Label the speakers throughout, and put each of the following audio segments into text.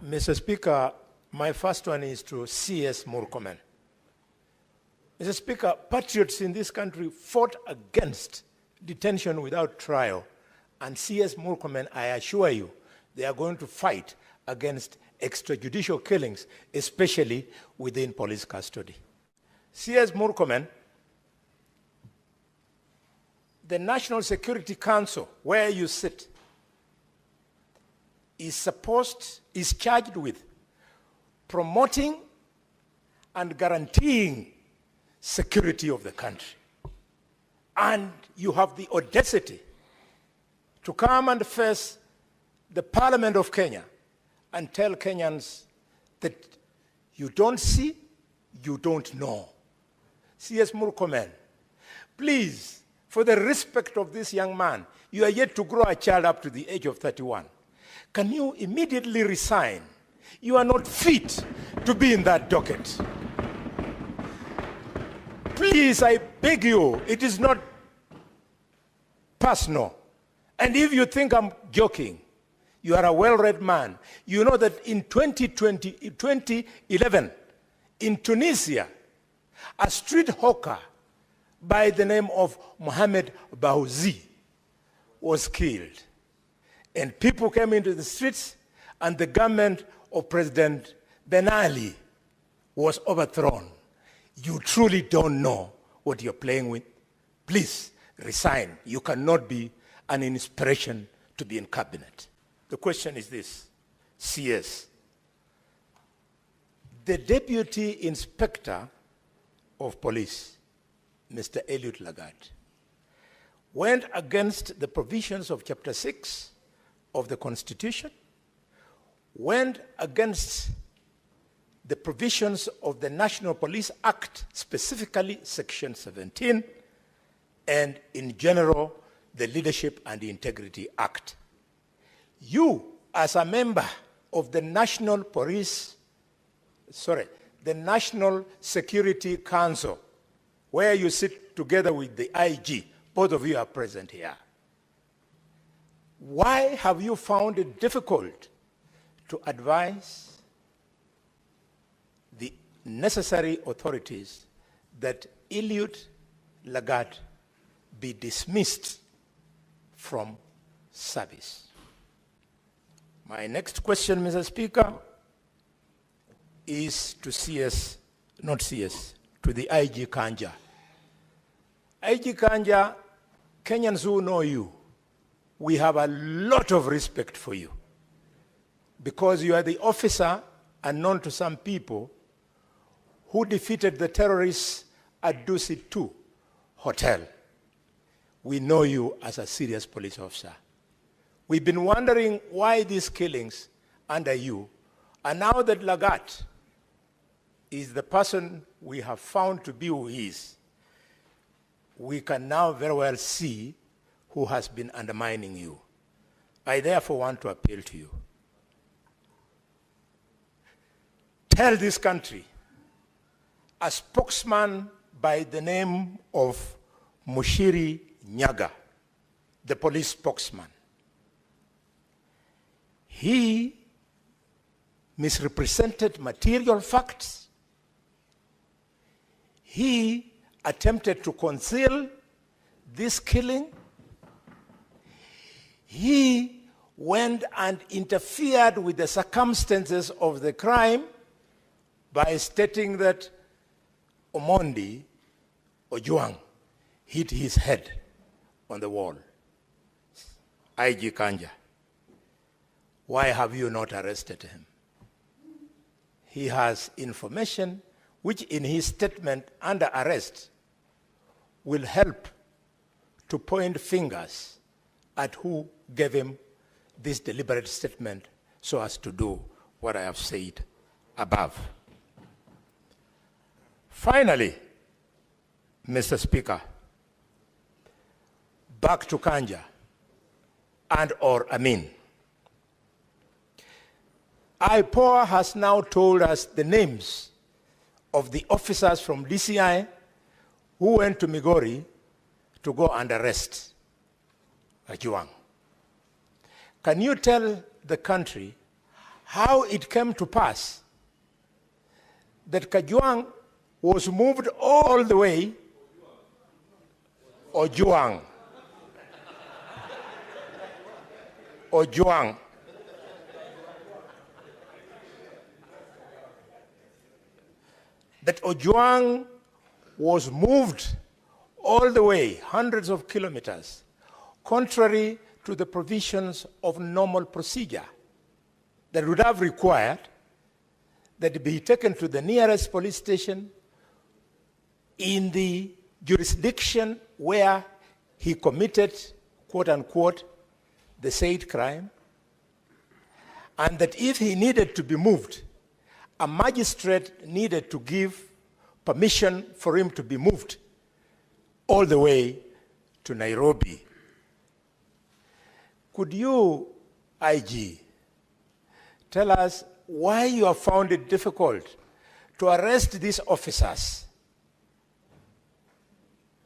Speaker 1: Mr. Speaker, my first one is to CS Murkomen. Mr. Speaker, patriots in this country fought against detention without trial, and CS Murkomen, I assure you, they are going to fight against extrajudicial killings, especially within police custody. CS Murkomen, the National Security Council, where you sit, is charged with promoting and guaranteeing security of the country. And you have the audacity to come and face the Parliament of Kenya and tell Kenyans that you don't see, you don't know. CS Murkomen, please, for the respect of this young man, you are yet to grow a child up to the age of 31. Can you immediately resign? You are not fit to be in that docket. Please, I beg you, it is not personal. And if you think I'm joking, you are a well-read man. You know that in 2011, in Tunisia, a street hawker by the name of Mohamed Bouazi was killed. And people came into the streets, and the government of President Ben Ali was overthrown. You truly don't know what you're playing with. Please resign. You cannot be an inspiration to be in cabinet. The question is this, CS. The Deputy Inspector of Police, Mr. Eliud Lagat, went against the provisions of Chapter 6 of the Constitution, went against the provisions of the National Police Act, specifically Section 17, and in general, the Leadership and Integrity Act. You, as a member of the National Security Council, where you sit together with the IG, both of you are present here. Why have you found it difficult to advise the necessary authorities that Eliud Lagat be dismissed from service? My next question, Mr. Speaker, is to CS, not CS, to the IG Kanja. IG Kanja, Kenyans who know you, we have a lot of respect for you because you are the officer, unknown to some people, who defeated the terrorists at Dusit 2 Hotel. We know you as a serious police officer. We've been wondering why these killings under you, and now that Lagat is the person we have found to be who he is, we can now very well see who has been undermining you. I therefore want to appeal to you. Tell this country, a spokesman by the name of Mushiri Nyaga, the police spokesman, he misrepresented material facts. He attempted to conceal this killing. He went and interfered with the circumstances of the crime by stating that Omondi Ojwang hit his head on the wall. IG Kanja, why have you not arrested him? He has information which in his statement under arrest will help to point fingers at who gave him this deliberate statement so as to do what I have said above. Finally, Mr. Speaker, back to Kanja and or Amin. IPOA has now told us the names of the officers from DCI who went to Migori to go and arrest Ojwang. Can you tell the country how it came to pass that Kajwang was moved all the way, Ojwang, that Ojwang was moved all the way, hundreds of kilometers, contrary to the provisions of normal procedure that would have required that it be taken to the nearest police station in the jurisdiction where he committed, quote unquote, the said crime, and that if he needed to be moved, a magistrate needed to give permission for him to be moved all the way to Nairobi. Could you, IG, tell us why you have found it difficult to arrest these officers?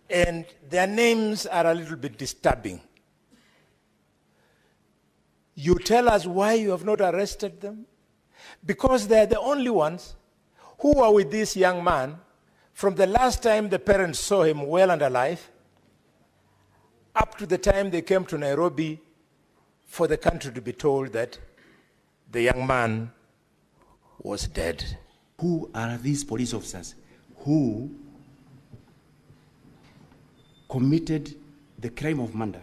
Speaker 1: And their names are a little bit disturbing. You tell us why you have not arrested them? Because they're the only ones who were with this young man from the last time the parents saw him well and alive up to the time they came to Nairobi for the country to be told that the young man was dead.
Speaker 2: Who are these police officers who committed the crime of murder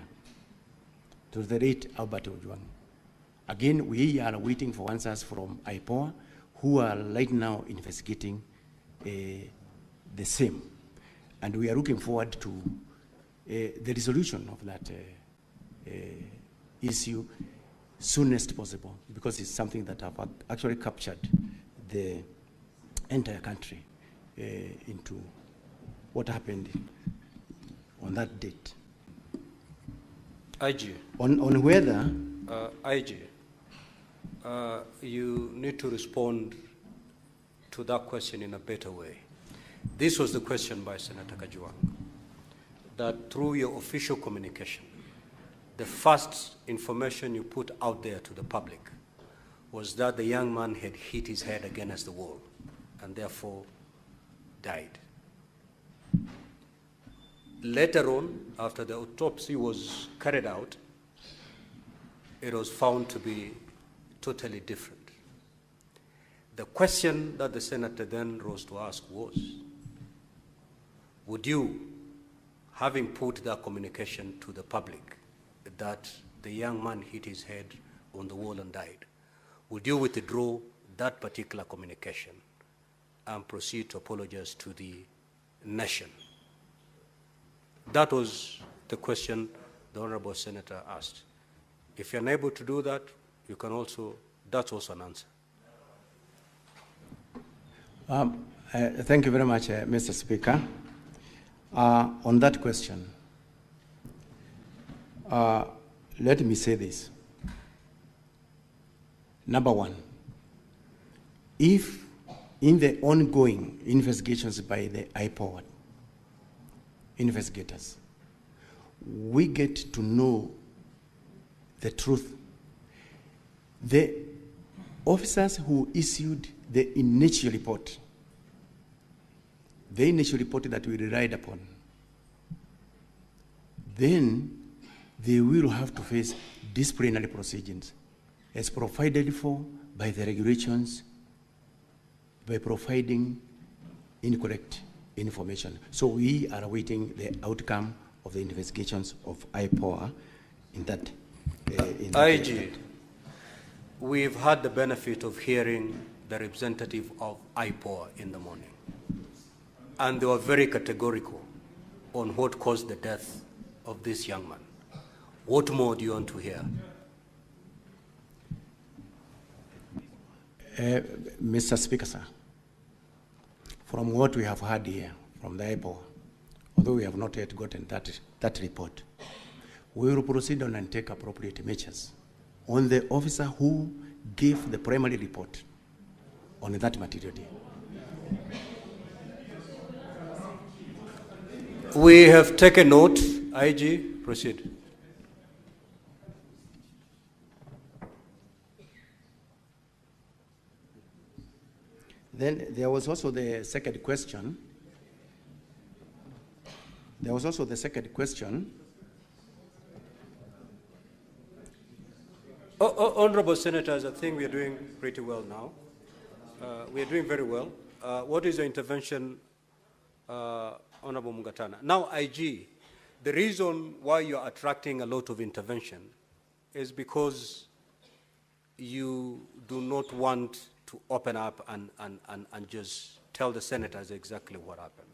Speaker 2: to the late Albert Ojwang? Again, we are waiting for answers from IPOA, who are right now investigating the same. And we are looking forward to the resolution of that issue soonest possible, because it's something that have actually captured the entire country into what happened on that date.
Speaker 3: IG.
Speaker 2: On whether...
Speaker 3: IG, you need to respond to that question in a better way. This was the question by Senator Kajwang, that through your official communication, the first information you put out there to the public was that the young man had hit his head against the wall and therefore died. Later on, after the autopsy was carried out, it was found to be totally different. The question that the senator then rose to ask was, would you, having put that communication to the public that the young man hit his head on the wall and died, would you withdraw that particular communication and proceed to apologize to the nation? That was the question the Honorable Senator asked. If you're unable to do that, you can also, that's also an answer.
Speaker 2: Thank you very much, Mr. Speaker. On that question, let me say this. Number one, if in the ongoing investigations by the IPOA investigators, we get to know the truth, the officers who issued the initial report that we relied upon, then they will have to face disciplinary proceedings as provided for by the regulations by providing incorrect information. So we are awaiting the outcome of the investigations of IPOA in that.
Speaker 3: IG, we've had the benefit of hearing the representative of IPOA in the morning, and they were very categorical on what caused the death of this young man. What more do you want to hear?
Speaker 2: Mr. Speaker, sir, from what we have heard here from the IPOA, although we have not yet gotten that report, we will proceed on and take appropriate measures on the officer who gave the primary report on that material day.
Speaker 3: We have taken note. IG, proceed.
Speaker 2: Then there was also the second question.
Speaker 3: Honorable Senators, I think we are doing pretty well now. We are doing very well. What is your intervention, Honorable Mugatana? Now, IG, the reason why you're attracting a lot of intervention is because you do not want to open up and just tell the senators exactly what happened.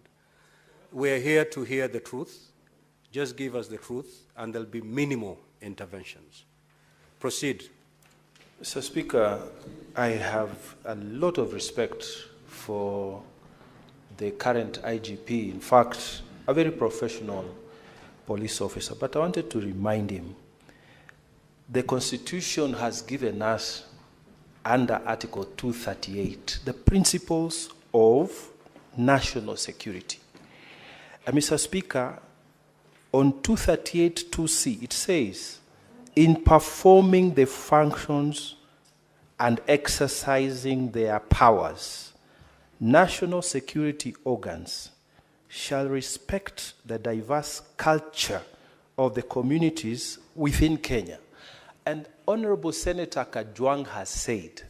Speaker 3: We're here to hear the truth. Just give us the truth, and there'll be minimal interventions. Proceed.
Speaker 4: Mr. Speaker, I have a lot of respect for the current IGP. In fact, a very professional police officer. But I wanted to remind him, the Constitution has given us, under Article 238, the principles of national security. Mr. Speaker, on 238(2)(c, it says, in performing the functions and exercising their powers, national security organs shall respect the diverse culture of the communities within Kenya. And Honorable Senator Kajwang has said,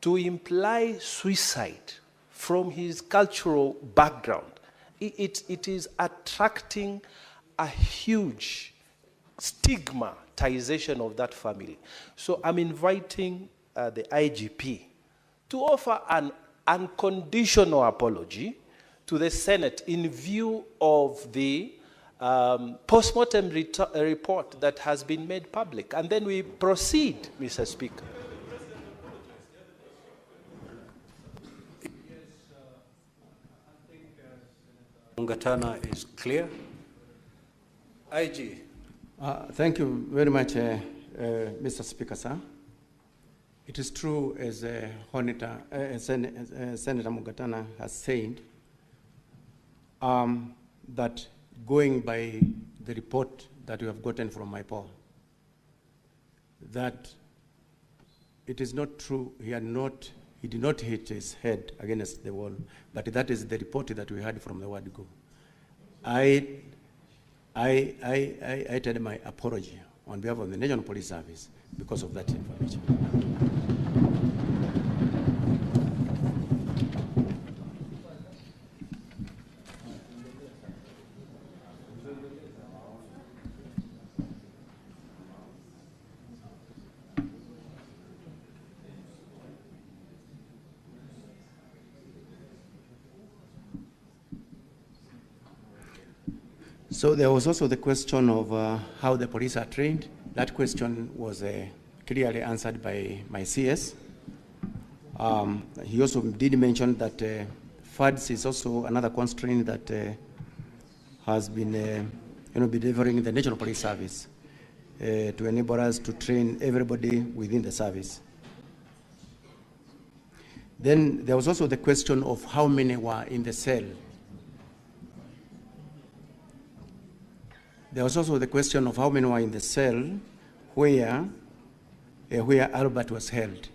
Speaker 4: to imply suicide from his cultural background, it is attracting a huge stigmatization of that family. So I'm inviting the IGP to offer an unconditional apology to the Senate in view of the post-mortem report that has been made public. And then we proceed, Mr. Speaker.
Speaker 3: Mugatana is clear. IG.
Speaker 2: Thank you very much, Mr. Speaker, sir. It is true, as Senator Mugatana has said, that going by the report that we have gotten from IPOA, that it is not true, he did not hit his head against the wall, but that is the report that we had from the word go. I tell my apology on behalf of the National Police Service because of that information. So there was also the question of how the police are trained. That question was clearly answered by my CS. He also did mention that FADS is also another constraint that has been delivering the National Police Service to enable us to train everybody within the service. Then there was also the question of how many were in the cell. There was also the question of how many were in the cell where Albert was held.